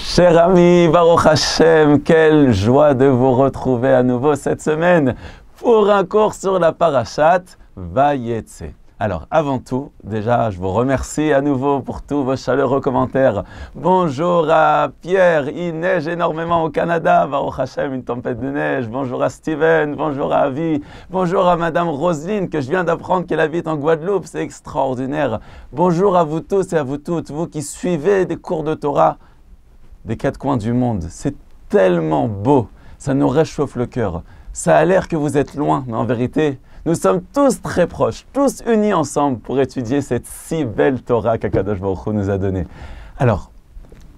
Cher ami, Baruch Hashem, quelle joie de vous retrouver à nouveau cette semaine pour un cours sur la parashat Vayetse. Alors, avant tout, déjà, je vous remercie à nouveau pour tous vos chaleureux commentaires. Bonjour à Pierre, il neige énormément au Canada, Baruch Hashem, une tempête de neige. Bonjour à Steven, bonjour à Avi, bonjour à Madame Roselyne, que je viens d'apprendre qu'elle habite en Guadeloupe, c'est extraordinaire. Bonjour à vous tous et à vous toutes, vous qui suivez des cours de Torah des quatre coins du monde. C'est tellement beau, ça nous réchauffe le cœur. Ça a l'air que vous êtes loin, mais en vérité, nous sommes tous très proches, tous unis ensemble pour étudier cette si belle Torah qu'Akadosh Baruch Hu nous a donnée. Alors,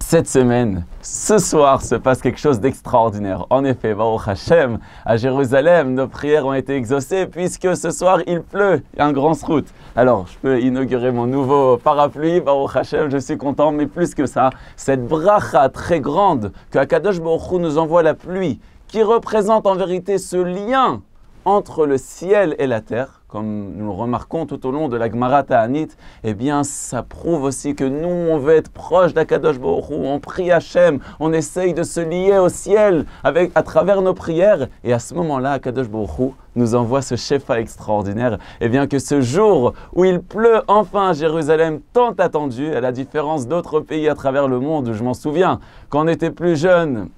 cette semaine, ce soir, se passe quelque chose d'extraordinaire. En effet, Baruch Hashem, à Jérusalem, nos prières ont été exaucées puisque ce soir, il pleut, il y a un grand srout. Alors, je peux inaugurer mon nouveau parapluie, Baruch Hashem, je suis content, mais plus que ça, cette bracha très grande que Akadosh Baruch Hu nous envoie la pluie, qui représente en vérité ce lien entre le ciel et la terre, comme nous le remarquons tout au long de la Gemara Ta'anit, eh bien, ça prouve aussi que nous, on veut être proche d'Akadosh Baruch Hu, on prie Hachem, on essaye de se lier au ciel à travers nos prières, et à ce moment-là, Akadosh Baruch Hu nous envoie ce shefa extraordinaire, eh bien, que ce jour où il pleut enfin à Jérusalem, tant attendu, à la différence d'autres pays à travers le monde, où je m'en souviens, quand on était plus jeune,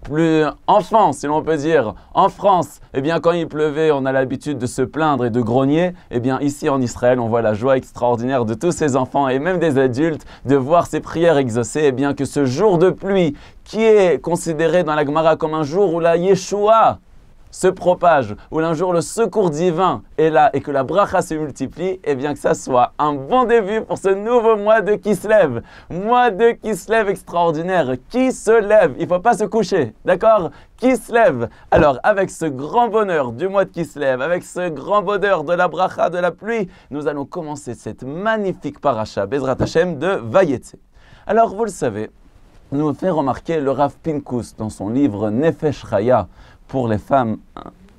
plus enfant, si l'on peut dire, en France, eh bien, quand il pleuvait, on a l'habitude de se plaindre et de grogner. Eh bien, ici en Israël, on voit la joie extraordinaire de tous ces enfants et même des adultes de voir ces prières exaucées. Eh bien, que ce jour de pluie, qui est considéré dans la Gemara comme un jour où la Yeshua se propage, où un jour le secours divin est là et que la bracha se multiplie, et bien que ça soit un bon début pour ce nouveau mois de Kislev. Mois de Kislev extraordinaire. Qui se lève? Il ne faut pas se coucher, d'accord? Qui se lève? Alors, avec ce grand bonheur du mois de Kislev, avec ce grand bonheur de la bracha, de la pluie, nous allons commencer cette magnifique paracha, Bezrat Hashem, de Vayetse. Alors, vous le savez, nous fait remarquer le Rav Pinkus dans son livre Nefesh Chaya, pour les femmes,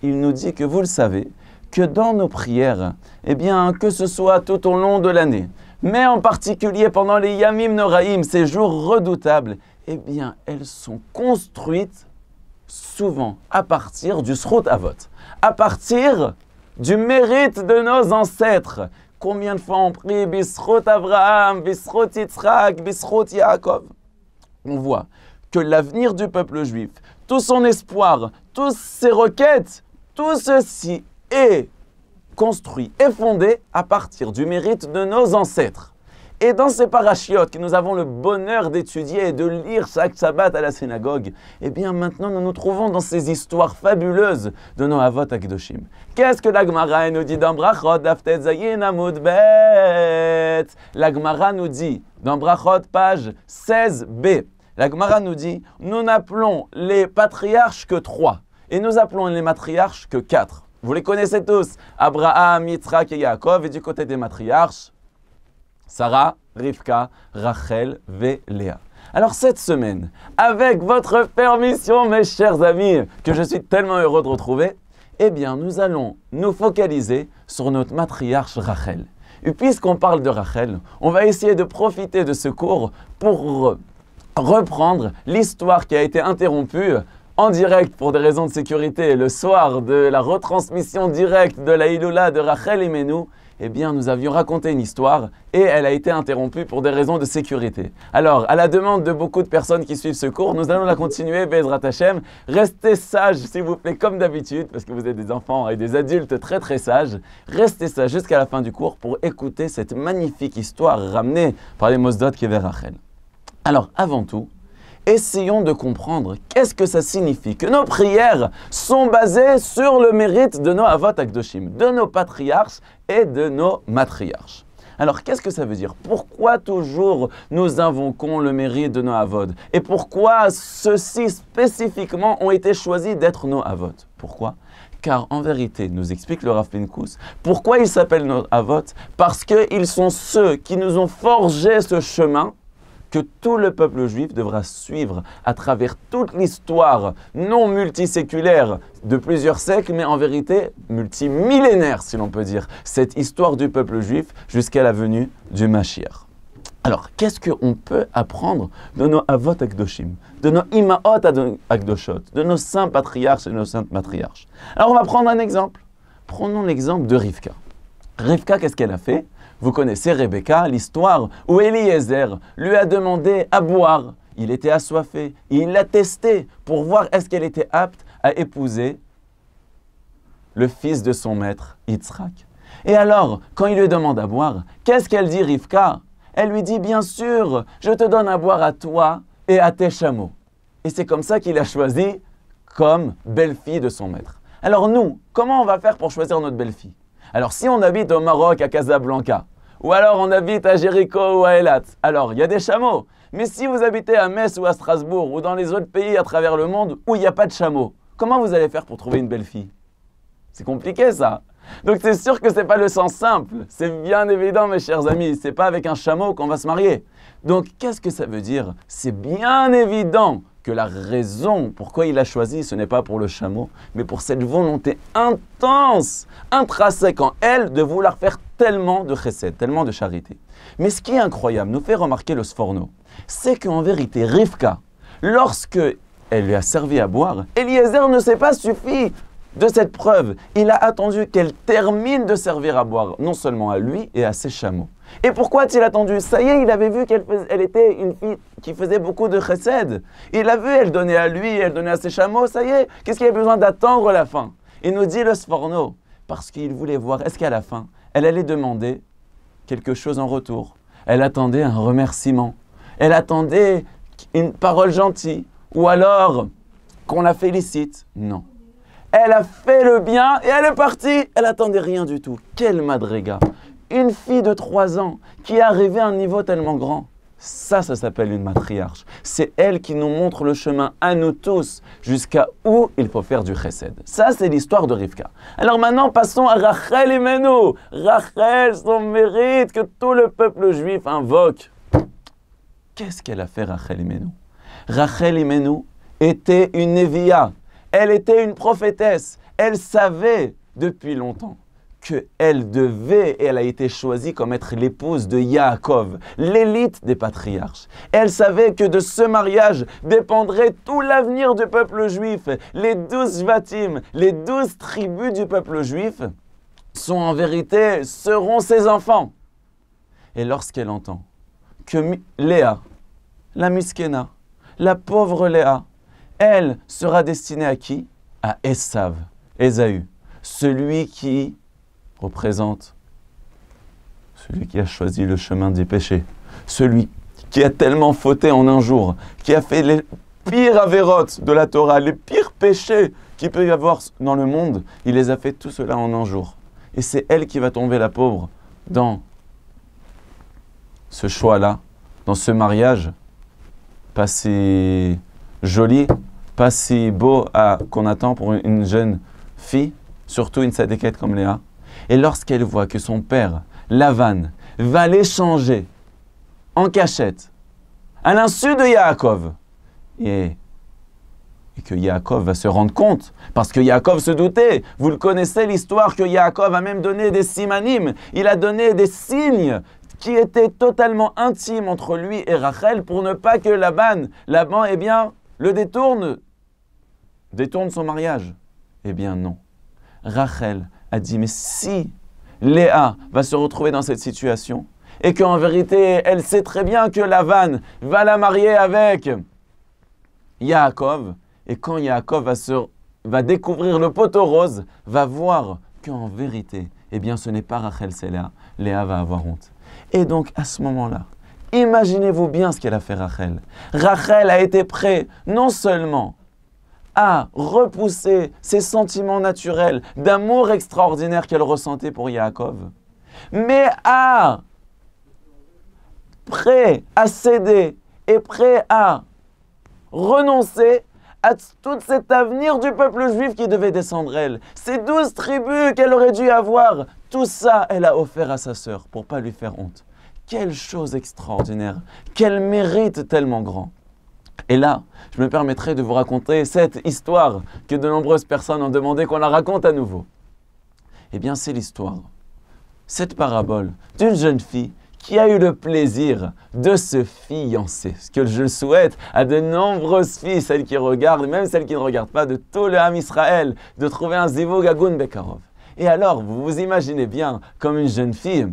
il nous dit que vous le savez, que dans nos prières, eh bien, que ce soit tout au long de l'année, mais en particulier pendant les Yamim Noraïm, ces jours redoutables, eh bien, elles sont construites souvent à partir du Srut Avot, à partir du mérite de nos ancêtres. Combien de fois on prie Bisrut Avraham, Bisrut Yitzhak, Bisrut Yaakov? On voit que l'avenir du peuple juif, tout son espoir, toutes ses requêtes, tout ceci est construit et fondé à partir du mérite de nos ancêtres. Et dans ces parachiotes que nous avons le bonheur d'étudier et de lire chaque Shabbat à la synagogue, eh bien maintenant nous nous trouvons dans ces histoires fabuleuses de nos Avot Akdoshim. Qu'est-ce que la Gemara nous dit dans Brachot, Daftet Zayin Amud Bet? La Gemara nous dit dans Brachot, page 16b, la Gemara nous dit, nous n'appelons les patriarches que 3 et nous appelons les matriarches que 4. Vous les connaissez tous, Abraham, Yitzhak et Yaakov, et du côté des matriarches, Sarah, Rivka, Rachel et Léa. Alors cette semaine, avec votre permission mes chers amis, que je suis tellement heureux de retrouver, eh bien nous allons nous focaliser sur notre matriarche Rachel. Et puisqu'on parle de Rachel, on va essayer de profiter de ce cours pour reprendre l'histoire qui a été interrompue en direct pour des raisons de sécurité le soir de la retransmission directe de la Iloula de Rachel Imenu. Eh bien, nous avions raconté une histoire et elle a été interrompue pour des raisons de sécurité. Alors, à la demande de beaucoup de personnes qui suivent ce cours, nous allons la continuer, Bezrat Hashem. Restez sages, s'il vous plaît, comme d'habitude, parce que vous êtes des enfants et des adultes très très sages. Restez sages jusqu'à la fin du cours pour écouter cette magnifique histoire ramenée par les Mosdot qui est vers Rachel. Alors, avant tout, essayons de comprendre qu'est-ce que ça signifie, que nos prières sont basées sur le mérite de nos Avot Akdoshim, de nos patriarches et de nos matriarches. Alors, qu'est-ce que ça veut dire? Pourquoi toujours nous invoquons le mérite de nos Avot? Et pourquoi ceux-ci spécifiquement ont été choisis d'être nos Avot? Pourquoi? Car en vérité, nous explique le Rav Pinkus, pourquoi ils s'appellent nos Avot? Parce qu'ils sont ceux qui nous ont forgé ce chemin que tout le peuple juif devra suivre à travers toute l'histoire non multiséculaire de plusieurs siècles, mais en vérité multimillénaire, si l'on peut dire, cette histoire du peuple juif jusqu'à la venue du Mashiach. Alors, qu'est-ce qu'on peut apprendre de nos avot akdoshim, de nos imaot akdoshot, de nos saints patriarches et de nos saintes matriarches? Alors, on va prendre un exemple. Prenons l'exemple de Rivka. Rivka, qu'est-ce qu'elle a fait? Vous connaissez Rebecca, l'histoire où Eliezer lui a demandé à boire. Il était assoiffé. Il l'a testé pour voir est-ce qu'elle était apte à épouser le fils de son maître, Yitzhak. Et alors, quand il lui demande à boire, qu'est-ce qu'elle dit, Rivka? Elle lui dit, bien sûr, je te donne à boire à toi et à tes chameaux. Et c'est comme ça qu'il a choisi comme belle-fille de son maître. Alors nous, comment on va faire pour choisir notre belle-fille? Alors si on habite au Maroc, à Casablanca, ou alors on habite à Jéricho ou à Eilat, alors il y a des chameaux. Mais si vous habitez à Metz ou à Strasbourg, ou dans les autres pays à travers le monde où il n'y a pas de chameaux, comment vous allez faire pour trouver une belle-fille? C'est compliqué ça. Donc c'est sûr que ce n'est pas le sens simple. C'est bien évident, mes chers amis, ce n'est pas avec un chameau qu'on va se marier. Donc qu'est-ce que ça veut dire? C'est bien évident que la raison pourquoi il a choisi, ce n'est pas pour le chameau, mais pour cette volonté intense, intrinsèque en elle, de vouloir faire tellement de chesed, tellement de charité. Mais ce qui est incroyable, nous fait remarquer le Sforno, c'est qu'en vérité, Rivka, lorsque elle lui a servi à boire, Eliezer ne s'est pas suffi de cette preuve. Il a attendu qu'elle termine de servir à boire, non seulement à lui et à ses chameaux. Et pourquoi a-t-il attendu? Ça y est, il avait vu qu'elle était une fille qui faisait beaucoup de chesed. Il a vu, elle donnait à lui, elle donnait à ses chameaux, ça y est. Qu'est-ce qu'il y a besoin d'attendre la fin? Il nous dit le Sforno, parce qu'il voulait voir, est-ce qu'à la fin, elle allait demander quelque chose en retour? Elle attendait un remerciement. Elle attendait une parole gentille. Ou alors qu'on la félicite. Non. Elle a fait le bien et elle est partie. Elle n'attendait rien du tout. Quelle madriga! Une fille de 3 ans qui est arrivée à un niveau tellement grand. Ça s'appelle une matriarche. C'est elle qui nous montre le chemin à nous tous jusqu'à où il faut faire du chesed. Ça, c'est l'histoire de Rivka. Alors maintenant, passons à Rachel Imenu. Rachel, son mérite que tout le peuple juif invoque. Qu'est-ce qu'elle a fait, Rachel Imenu? Rachel Imenu était une Neviya. Elle était une prophétesse. Elle savait depuis longtemps qu'elle devait, et elle a été choisie comme être l'épouse de Yaakov, l'élite des patriarches. Elle savait que de ce mariage dépendrait tout l'avenir du peuple juif. Les 12 Shvatim, les 12 tribus du peuple juif, en vérité, seront ses enfants. Et lorsqu'elle entend que Léa, la Miskena, la pauvre Léa, elle sera destinée à qui? À Esav, Ésaü, celui qui représente celui qui a choisi le chemin du péché, celui qui a tellement fauté en un jour, qui a fait les pires avérotes de la Torah, les pires péchés qu'il peut y avoir dans le monde, il les a fait tout cela en un jour. Et c'est elle qui va tomber la pauvre dans ce choix-là, dans ce mariage, pas si joli, pas si beau qu'on attend pour une jeune fille, surtout une sadéquette comme Léa. Et lorsqu'elle voit que son père, Lavan, va l'échanger en cachette, à l'insu de Yaakov, et que Yaakov va se rendre compte, parce que Yaakov se doutait, vous le connaissez l'histoire que Yaakov a même donné des simanim, il a donné des signes qui étaient totalement intimes entre lui et Rachel pour ne pas que Laban, eh bien, le détourne son mariage. Eh bien non. Rachel a dit, mais si Léa va se retrouver dans cette situation, et qu'en vérité, elle sait très bien que Lavan va la marier avec Yaakov, et quand Yaakov va découvrir le poteau rose, va voir qu'en vérité, eh bien ce n'est pas Rachel, c'est Léa. Léa va avoir honte. Et donc à ce moment-là, imaginez-vous bien ce qu'elle a fait Rachel. Rachel a été prête non seulement à repousser ses sentiments naturels d'amour extraordinaire qu'elle ressentait pour Yaakov, mais prêt à céder et prêt à renoncer à tout cet avenir du peuple juif qui devait descendre elle. Ces 12 tribus qu'elle aurait dû avoir, tout ça, elle a offert à sa sœur pour ne pas lui faire honte. Quelle chose extraordinaire, quel mérite tellement grand. Et là, je me permettrai de vous raconter cette histoire que de nombreuses personnes ont demandé qu'on la raconte à nouveau. Eh bien, c'est l'histoire, cette parabole d'une jeune fille qui a eu le plaisir de se fiancer. Ce que je souhaite à de nombreuses filles, celles qui regardent, même celles qui ne regardent pas, de tout le Ham Israël, de trouver un zivug agun bekarov. Et alors, vous vous imaginez bien, comme une jeune fille,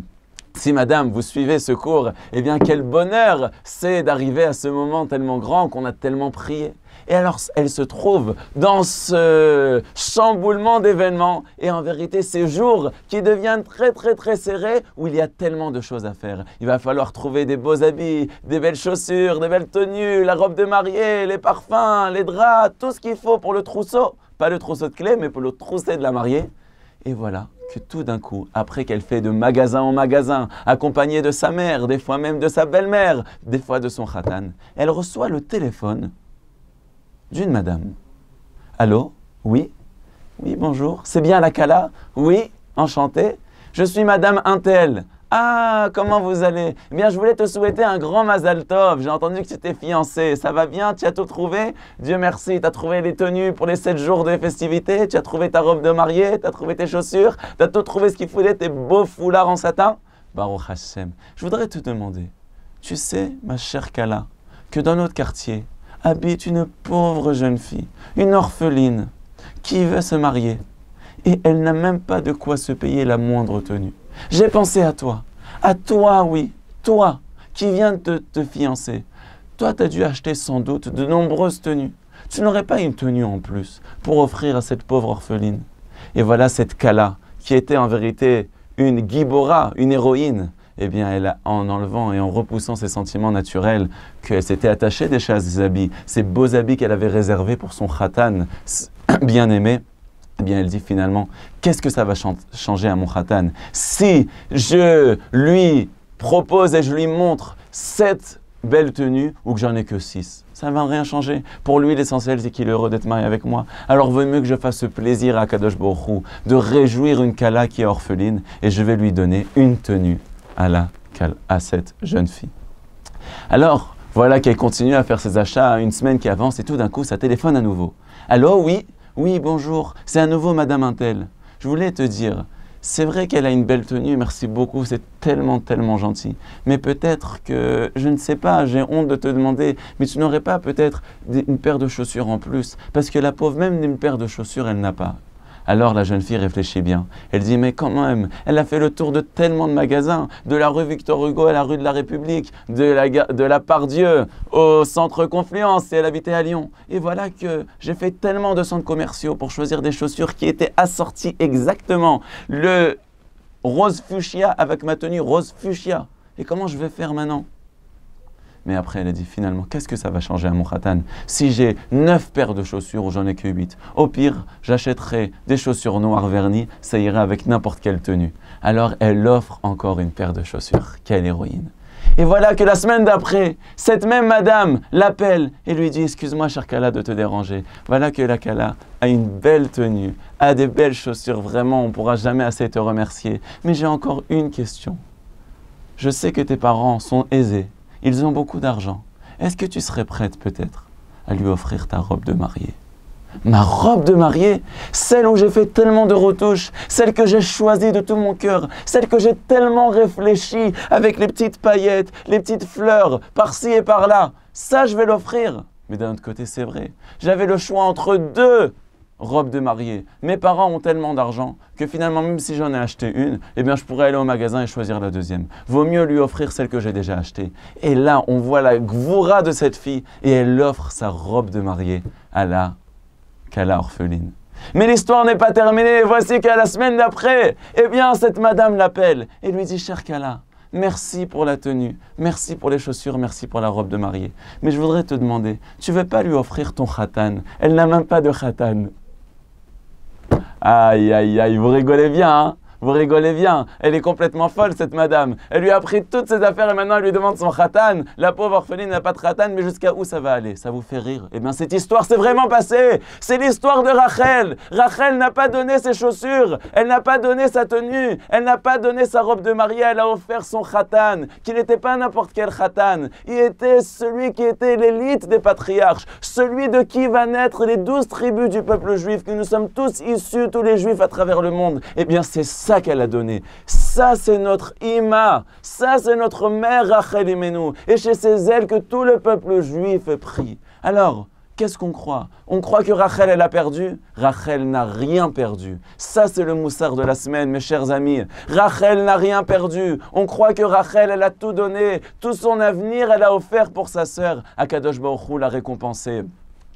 si madame, vous suivez ce cours, eh bien quel bonheur c'est d'arriver à ce moment tellement grand qu'on a tellement prié. Et alors, elle se trouve dans ce chamboulement d'événements et en vérité, ces jours qui deviennent très très très serrés où il y a tellement de choses à faire. Il va falloir trouver des beaux habits, des belles chaussures, des belles tenues, la robe de mariée, les parfums, les draps, tout ce qu'il faut pour le trousseau. Pas le trousseau de clés, mais pour le trousseau de la mariée. Et voilà que tout d'un coup, après qu'elle fait de magasin en magasin, accompagnée de sa mère, des fois même de sa belle-mère, des fois de son khatan, elle reçoit le téléphone d'une madame. Allô? Oui? Oui, bonjour. C'est bien la Kala? Oui, enchanté. Je suis madame Intel. Ah, comment vous allez? Eh bien, je voulais te souhaiter un grand Mazal Tov. J'ai entendu que tu t'es fiancée. Ça va bien? Tu as tout trouvé? Dieu merci. Tu as trouvé les tenues pour les 7 jours de festivités? Tu as trouvé ta robe de mariée? Tu as trouvé tes chaussures? Tu as tout trouvé ce qu'il fallait? Tes beaux foulards en satin? Baruch Hashem. Je voudrais te demander, tu sais, ma chère Kala, que dans notre quartier habite une pauvre jeune fille, une orpheline, qui veut se marier. Et elle n'a même pas de quoi se payer la moindre tenue. J'ai pensé à toi, oui, toi qui viens de te fiancer. Toi, tu as dû acheter sans doute de nombreuses tenues. Tu n'aurais pas une tenue en plus pour offrir à cette pauvre orpheline. Et voilà cette Kala, qui était en vérité une Gibora, une héroïne. Eh bien, elle a, en enlevant et en repoussant ses sentiments naturels, qu'elle s'était attachée déjà à ses habits, ces beaux habits qu'elle avait réservés pour son khatan bien-aimé, eh bien, elle dit finalement, qu'est-ce que ça va changer à mon khatan si je lui propose et je lui montre 7 belles tenues ou que j'en ai que 6? Ça ne va rien changer. Pour lui, l'essentiel, c'est qu'il est heureux d'être marié avec moi. Alors, vaut mieux que je fasse ce plaisir à Kadosh Baruch Hu de réjouir une Kala qui est orpheline et je vais lui donner une tenue à cette jeune fille. Alors, voilà qu'elle continue à faire ses achats, une semaine qui avance et tout d'un coup, ça téléphone à nouveau. Allô, oui? Oui, bonjour, c'est à nouveau Madame Intel. Je voulais te dire, c'est vrai qu'elle a une belle tenue, merci beaucoup, c'est tellement, tellement gentil. Mais peut-être que, je ne sais pas, j'ai honte de te demander, mais tu n'aurais pas peut-être une paire de chaussures en plus? Parce que la pauvre, même une paire de chaussures, elle n'a pas. Alors la jeune fille réfléchit bien. Elle dit, mais quand même, elle a fait le tour de tellement de magasins, de la rue Victor Hugo à la rue de la République, de la Pardieu au centre Confluence, et elle habitait à Lyon. Et voilà que j'ai fait tellement de centres commerciaux pour choisir des chaussures qui étaient assorties exactement. Le rose fuchsia avec ma tenue rose fuchsia. Et comment je vais faire maintenant? Mais après, elle a dit finalement, qu'est-ce que ça va changer à mon khatan si j'ai 9 paires de chaussures ou j'en ai que 8? Au pire, j'achèterai des chaussures noires vernies, ça irait avec n'importe quelle tenue. Alors, elle offre encore une paire de chaussures. Quelle héroïne! Et voilà que la semaine d'après, cette même madame l'appelle et lui dit, excuse-moi, chère Kala, de te déranger. Voilà que la Kala a une belle tenue, a des belles chaussures. Vraiment, on ne pourra jamais assez te remercier. Mais j'ai encore une question. Je sais que tes parents sont aisés. Ils ont beaucoup d'argent. Est-ce que tu serais prête peut-être à lui offrir ta robe de mariée? Ma robe de mariée? Celle où j'ai fait tellement de retouches, celle que j'ai choisie de tout mon cœur, celle que j'ai tellement réfléchie avec les petites paillettes, les petites fleurs par-ci et par-là. Ça, je vais l'offrir. Mais d'un autre côté, c'est vrai. J'avais le choix entre 2 robes de mariée. Mes parents ont tellement d'argent que finalement, même si j'en ai acheté une, eh bien, je pourrais aller au magasin et choisir la deuxième. Vaut mieux lui offrir celle que j'ai déjà achetée. Et là, on voit la gvoura de cette fille et elle offre sa robe de mariée à la Kala orpheline. Mais l'histoire n'est pas terminée. Voici qu'à la semaine d'après, eh bien, cette madame l'appelle et lui dit, chère Kala, merci pour la tenue, merci pour les chaussures, merci pour la robe de mariée. Mais je voudrais te demander, tu ne veux pas lui offrir ton khatan? Elle n'a même pas de khatan. Aïe, aïe, aïe, vous rigolez bien, hein? Vous rigolez bien. Elle est complètement folle, cette madame. Elle lui a pris toutes ses affaires et maintenant elle lui demande son khatan. La pauvre orpheline n'a pas de khatan, mais jusqu'à où ça va aller? Ça vous fait rire? Eh bien, cette histoire s'est vraiment passée. C'est l'histoire de Rachel. Rachel n'a pas donné ses chaussures. Elle n'a pas donné sa tenue. Elle n'a pas donné sa robe de mariée. Elle a offert son khatan, qui n'était pas n'importe quel khatan. Il était celui qui était l'élite des patriarches. Celui de qui va naître les 12 tribus du peuple juif, que nous sommes tous issus, tous les juifs à travers le monde. Eh bien, c'est ça ça qu'elle a donné. Ça, c'est notre Ima. Ça, c'est notre mère Rachel Imenu. Et chez ses ailes que tout le peuple juif est pris. Alors, qu'est-ce qu'on croit? On croit que Rachel, elle a perdu? Rachel n'a rien perdu. Ça, c'est le moussard de la semaine, mes chers amis. Rachel n'a rien perdu. On croit que Rachel, elle a tout donné. Tout son avenir, elle a offert pour sa sœur. Akadosh Baruch Hu l'a récompensée.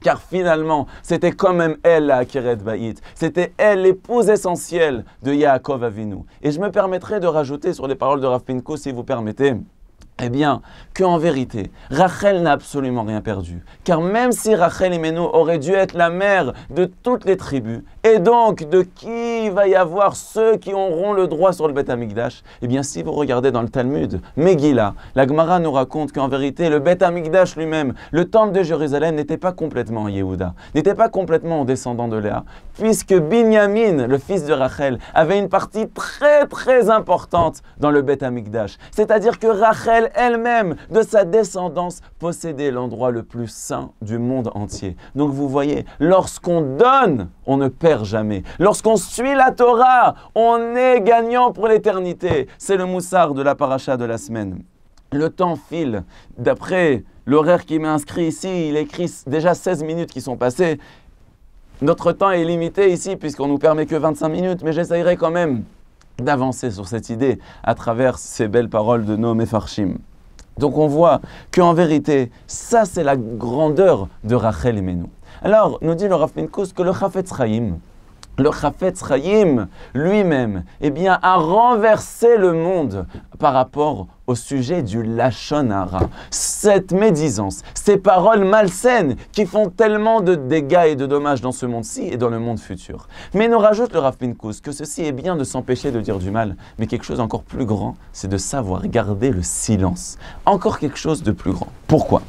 Car finalement, c'était quand même elle, la Akeret Baït. C'était elle, l'épouse essentielle de Yaakov Avinu. Et je me permettrai de rajouter sur les paroles de Rav Pinkus, si vous permettez, eh bien, qu'en vérité, Rachel n'a absolument rien perdu. Car même si Rachel Imenu aurait dû être la mère de toutes les tribus, et donc de qui va y avoir ceux qui auront le droit sur le Beth Amikdash, eh bien, si vous regardez dans le Talmud, Megillah, la Gemara nous raconte qu'en vérité, le Beth Amikdash lui-même, le temple de Jérusalem, n'était pas complètement en Yehuda, n'était pas complètement en descendant de Léa, puisque Binyamin, le fils de Rachel, avait une partie très très importante dans le Beth Amikdash. C'est-à-dire que Rachel elle-même, de sa descendance, possédait l'endroit le plus saint du monde entier. Donc vous voyez, lorsqu'on donne, on ne perd jamais. Lorsqu'on suit la Torah, on est gagnant pour l'éternité. C'est le moussard de la paracha de la semaine. Le temps file. D'après l'horaire qui m'est inscrit ici, il est écrit déjà 16 minutes qui sont passées. Notre temps est limité ici puisqu'on ne nous permet que 25 minutes, mais j'essayerai quand même d'avancer sur cette idée à travers ces belles paroles de nos Mefarshim. Donc on voit qu'en vérité, ça c'est la grandeur de Rachel Imenu. Alors, nous dit le Rav Pinkus que le Chafetz Chaim lui-même, eh bien, a renversé le monde par rapport au sujet du Lachon Hara. Cette médisance, ces paroles malsaines qui font tellement de dégâts et de dommages dans ce monde-ci et dans le monde futur. Mais nous rajoute le Rav Pinkus que ceci est bien de s'empêcher de dire du mal, mais quelque chose encore plus grand, c'est de savoir garder le silence. Encore quelque chose de plus grand. Pourquoi ?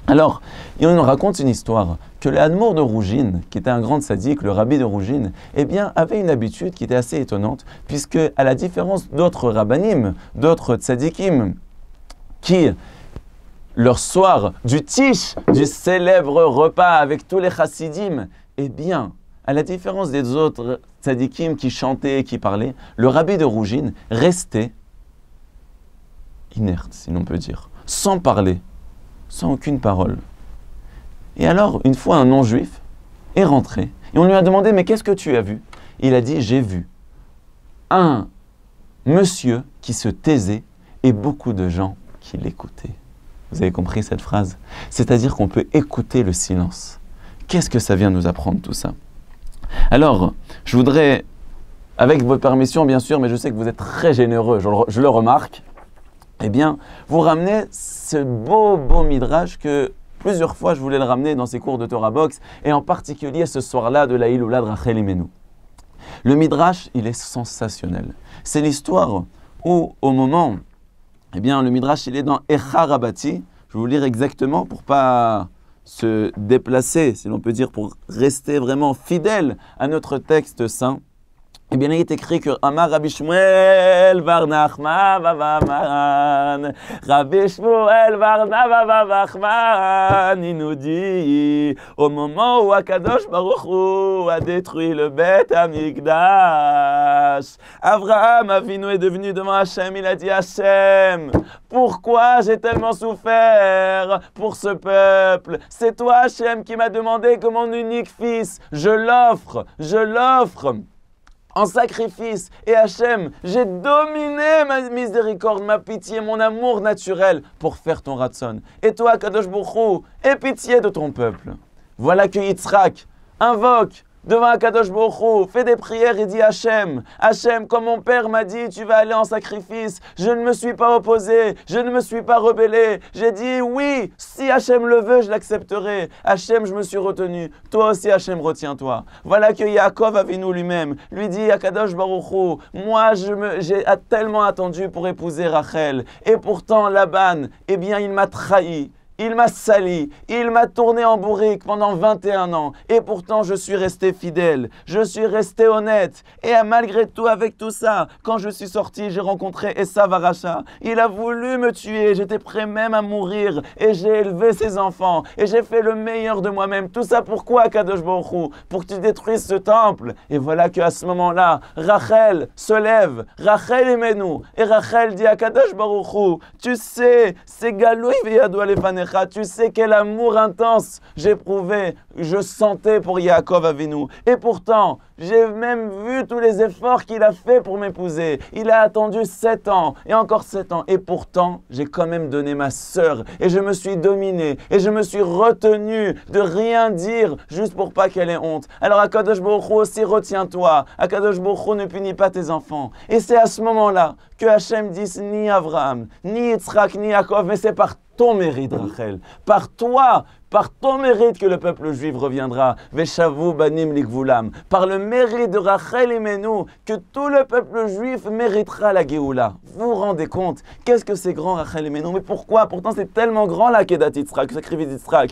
Alors, il nous raconte une histoire que le Hadmour de Rougine, qui était un grand tzaddik, le rabbi de Rougine, eh bien, avait une habitude qui était assez étonnante, puisque, à la différence d'autres rabbanim, d'autres tzaddikim, qui, leur soir du tish, du célèbre repas avec tous les chassidim, eh bien, à la différence des autres tzaddikim qui chantaient et qui parlaient, le rabbi de Rougine restait inerte, si l'on peut dire, sans parler, sans aucune parole. Et alors, une fois, un non-juif est rentré, et on lui a demandé « Mais qu'est-ce que tu as vu ?» Il a dit « J'ai vu un monsieur qui se taisait et beaucoup de gens qui l'écoutaient. » Vous avez compris cette phrase? C'est-à-dire qu'on peut écouter le silence. Qu'est-ce que ça vient nous apprendre tout ça? Alors, je voudrais, avec votre permission bien sûr, mais je sais que vous êtes très généreux, je le remarque, eh bien, vous ramenez ce beau midrash que plusieurs fois je voulais le ramener dans ces cours de Torah Box, et en particulier ce soir-là de la Hiloula de Rachel Imenu. Le midrash, il est sensationnel. C'est l'histoire où, au moment, eh bien, le midrash, il est dans Echa Rabati. Je vais vous lire exactement pour pas se déplacer, si l'on peut dire, pour rester vraiment fidèle à notre texte saint. Eh bien, il est écrit que Amar Rabbi Shmuel Bar Nachman Vavaman, Rabbi Shmuel Bar Vavaman, il nous dit, au moment où Akadosh Baruch Hu a détruit le Beth Amikdash, Avraham Avinu est devenu devant Hachem, il a dit Hachem, pourquoi j'ai tellement souffert pour ce peuple? C'est toi Hachem qui m'as demandé que mon unique fils, je l'offre en sacrifice. Et Hachem, j'ai dominé ma miséricorde, ma pitié, mon amour naturel pour faire ton ratson. Et toi, Kadosh Baruch Hu, aie pitié de ton peuple. Voilà que Yitzhak invoque devant Akadosh Baruch Hu, fait des prières et dit Hachem, Hachem, comme mon père m'a dit, tu vas aller en sacrifice, je ne me suis pas opposé, je ne me suis pas rebellé, j'ai dit oui, si Hachem le veut, je l'accepterai. Hachem, je me suis retenu, toi aussi Hachem, retiens-toi. Voilà que Yaakov Avinu lui-même lui dit Akadosh Baruch Hu, moi j'ai tellement attendu pour épouser Rachel, et pourtant Laban, eh bien il m'a trahi. il m'a sali, il m'a tourné en bourrique pendant 21 ans. Et pourtant, je suis resté fidèle, je suis resté honnête. Et malgré tout, avec tout ça, quand je suis sorti, j'ai rencontré Esav Aracha. Il a voulu me tuer, j'étais prêt même à mourir. Et j'ai élevé ses enfants. Et j'ai fait le meilleur de moi-même. Tout ça pourquoi, Kadosh Baruch Hu? Pour que tu détruises ce temple. Et voilà qu'à ce moment-là, Rachel se lève. Rachel Imenu. Et Rachel dit à Kadosh Baruch Hu, tu sais, c'est Galoui Veyadou Alefanecha. Tu sais quel amour intense j'éprouvais, je sentais pour Yaakov Avinu. Et pourtant, j'ai même vu tous les efforts qu'il a fait pour m'épouser. Il a attendu 7 ans, et encore 7 ans. Et pourtant, j'ai quand même donné ma sœur. Et je me suis dominé, et je me suis retenu de rien dire, juste pour pas qu'elle ait honte. Alors Akadosh Baruch Hu aussi, retiens-toi. Akadosh Baruch Hu ne punit pas tes enfants. Et c'est à ce moment-là que Hachem dit ni Abraham, ni Yitzhak, ni Yaakov, mais c'est par ton mérite, Rachel, par toi, par ton mérite que le peuple juif reviendra. Veshavu banim likvulam. Par le mérite de Rachel Imenu, que tout le peuple juif méritera la Géoula. Vous vous rendez compte? Qu'est-ce que c'est grand, Rachel Imenu? Mais pourquoi? Pourtant, c'est tellement grand la Kedat Yitzhak, le sacrifice d'Yitzhak.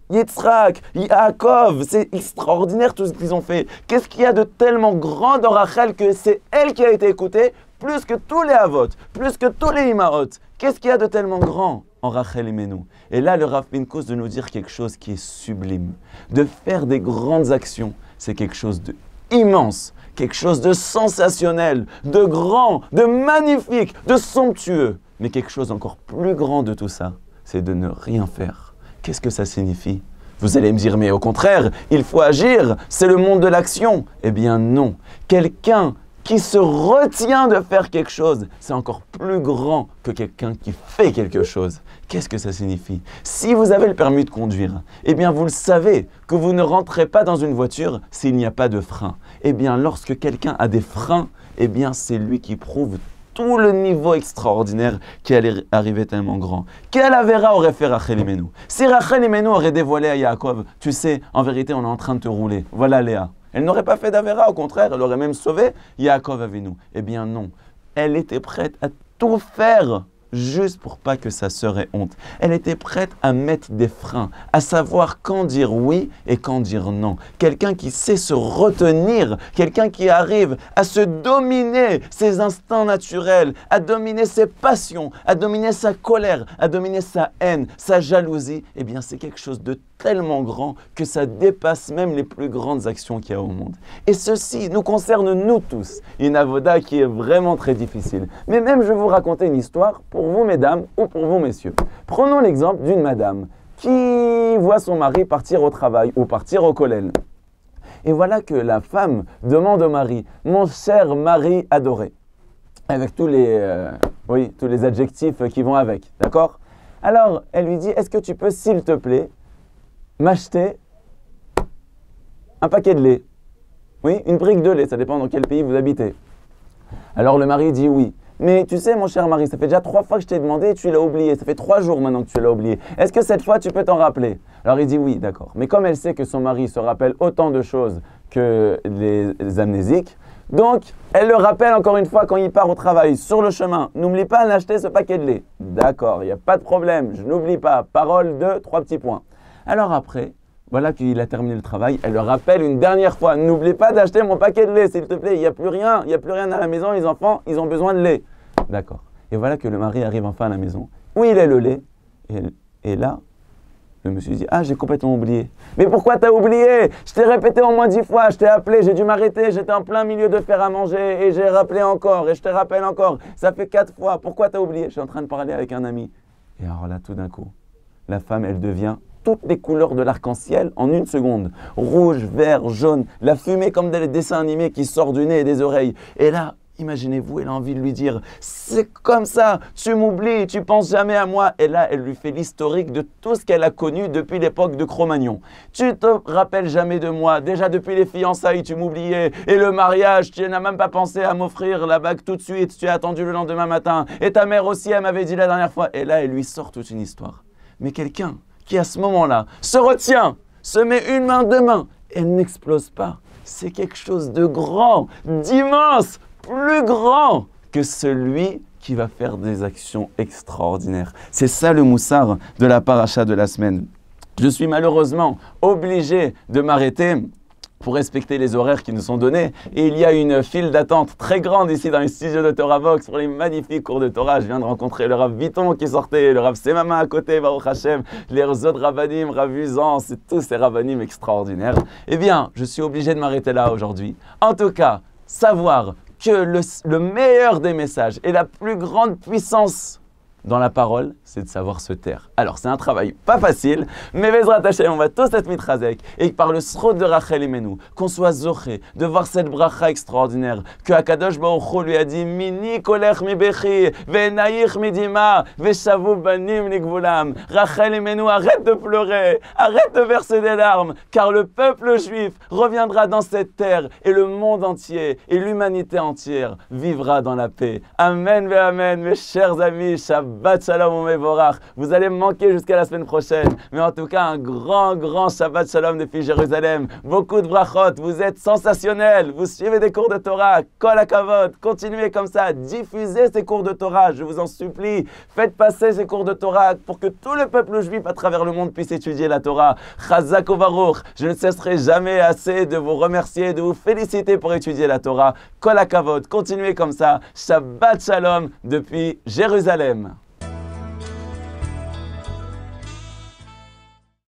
Yitzhak, Yaakov, c'est extraordinaire tout ce qu'ils ont fait. Qu'est-ce qu'il y a de tellement grand dans Rachel que c'est elle qui a été écoutée plus que tous les Avot, plus que tous les Imaot? Qu'est-ce qu'il y a de tellement grand en Rachel Imenu? Et là, le Rav Pinkus de nous dire quelque chose qui est sublime. De faire des grandes actions, c'est quelque chose d'immense, quelque chose de sensationnel, de grand, de magnifique, de somptueux. Mais quelque chose encore plus grand de tout ça, c'est de ne rien faire. Qu'est-ce que ça signifie? Vous allez me dire, mais au contraire, il faut agir, c'est le monde de l'action. Eh bien non, quelqu'un qui se retient de faire quelque chose, c'est encore plus grand que quelqu'un qui fait quelque chose. Qu'est-ce que ça signifie? Si vous avez le permis de conduire, eh bien vous le savez que vous ne rentrez pas dans une voiture s'il n'y a pas de frein. Eh bien lorsque quelqu'un a des freins, eh bien c'est lui qui prouve tout le niveau extraordinaire qui allait arriver tellement grand. Quelle avéra aurait fait Rachel Imenu? Si Rachel Imenu aurait dévoilé à Yaakov, tu sais, en vérité on est en train de te rouler, voilà Léa. Elle n'aurait pas fait d'avéra, au contraire, elle aurait même sauvé Yaakov Avinu. Eh bien non, elle était prête à tout faire juste pour pas que sa sœur ait honte. Elle était prête à mettre des freins, à savoir quand dire oui et quand dire non. Quelqu'un qui sait se retenir, quelqu'un qui arrive à se dominer ses instincts naturels, à dominer ses passions, à dominer sa colère, à dominer sa haine, sa jalousie. Eh bien c'est quelque chose de tellement grand que ça dépasse même les plus grandes actions qu'il y a au monde. Et ceci nous concerne nous tous. Une avoda qui est vraiment très difficile. Mais même je vais vous raconter une histoire pour vous mesdames ou pour vous messieurs. Prenons l'exemple d'une madame qui voit son mari partir au travail ou partir au kollel. Et voilà que la femme demande au mari, mon cher mari adoré, avec tous les adjectifs qui vont avec, d'accord? Alors elle lui dit, est-ce que tu peux s'il te plaît m'acheter un paquet de lait. Oui, une brique de lait, ça dépend dans quel pays vous habitez. Alors le mari dit oui. Mais tu sais mon cher mari, ça fait déjà 3 fois que je t'ai demandé et tu l'as oublié. Ça fait 3 jours maintenant que tu l'as oublié. Est-ce que cette fois tu peux t'en rappeler? Alors il dit oui, d'accord. Mais comme elle sait que son mari se rappelle autant de choses que les amnésiques, donc elle le rappelle encore une fois quand il part au travail, sur le chemin. N'oublie pas d'acheter ce paquet de lait. D'accord, il n'y a pas de problème, je n'oublie pas. Parole de 3 petits points. Alors après, voilà qu'il a terminé le travail, elle le rappelle une dernière fois. N'oublie pas d'acheter mon paquet de lait, s'il te plaît. Il n'y a plus rien à la maison, les enfants, ils ont besoin de lait. D'accord. Et voilà que le mari arrive enfin à la maison. Où il est le lait? Et là, le monsieur dit, ah, j'ai complètement oublié. Mais pourquoi t'as oublié? Je t'ai répété au moins 10 fois, je t'ai appelé, j'ai dû m'arrêter, j'étais en plein milieu de faire à manger et j'ai rappelé encore et je te rappelle encore. Ça fait 4 fois, pourquoi t'as oublié? Je suis en train de parler avec un ami. Et alors là, tout d'un coup, la femme, elle devient toutes les couleurs de l'arc-en-ciel en 1 seconde. Rouge, vert, jaune, la fumée comme des dessins animés qui sort du nez et des oreilles. Et là, imaginez-vous, elle a envie de lui dire « C'est comme ça, tu m'oublies, tu penses jamais à moi ». Et là, elle lui fait l'historique de tout ce qu'elle a connu depuis l'époque de Cro-Magnon. « Tu te rappelles jamais de moi, déjà depuis les fiançailles, tu m'oubliais. Et le mariage, tu n'as même pas pensé à m'offrir la bague tout de suite, tu as attendu le lendemain matin. Et ta mère aussi, elle m'avait dit la dernière fois. » Et là, elle lui sort toute une histoire. Mais quelqu'un qui à ce moment-là se retient, se met une main, 2 mains, elle n'explose pas. C'est quelque chose de grand, d'immense, plus grand que celui qui va faire des actions extraordinaires. C'est ça le moussar de la paracha de la semaine. Je suis malheureusement obligé de m'arrêter pour respecter les horaires qui nous sont donnés. Et il y a une file d'attente très grande ici dans les studios de Torah Box pour les magnifiques cours de Torah. Je viens de rencontrer le Rav Viton qui sortait, le Rav Semama à côté, Baruch Hashem, les autres Rabbanim, Rav Uzan, c'est tous ces Rabbanim extraordinaires. Eh bien, je suis obligé de m'arrêter là aujourd'hui. En tout cas, savoir que le meilleur des messages et la plus grande puissance dans la parole, c'est de savoir se taire. Alors, c'est un travail pas facile, mais Bezrat Hashem, on va tous être mitrazek, et par le srod de Rachel Imenu, qu'on soit zoché de voir cette bracha extraordinaire, que Akadosh Baruch Hu lui a dit, Mini kolech mi bechi, ve'naich mi dima, ve'shavu banim ligvulam. Rachel Imenu, arrête de pleurer, arrête de verser des larmes, car le peuple juif reviendra dans cette terre, et le monde entier, et l'humanité entière vivra dans la paix. Amen ve'amen, mes chers amis, Shabbat Shalom Mevorach. Vous allez me manquer jusqu'à la semaine prochaine. Mais en tout cas, un grand Shabbat Shalom depuis Jérusalem. Beaucoup de brachot. Vous êtes sensationnels. Vous suivez des cours de Torah. Kol hakavod. Continuez comme ça. Diffusez ces cours de Torah. Je vous en supplie. Faites passer ces cours de Torah pour que tout le peuple juif à travers le monde puisse étudier la Torah. Chazak u'baruch. Je ne cesserai jamais assez de vous remercier, de vous féliciter pour étudier la Torah. Kol hakavod. Continuez comme ça. Shabbat Shalom depuis Jérusalem.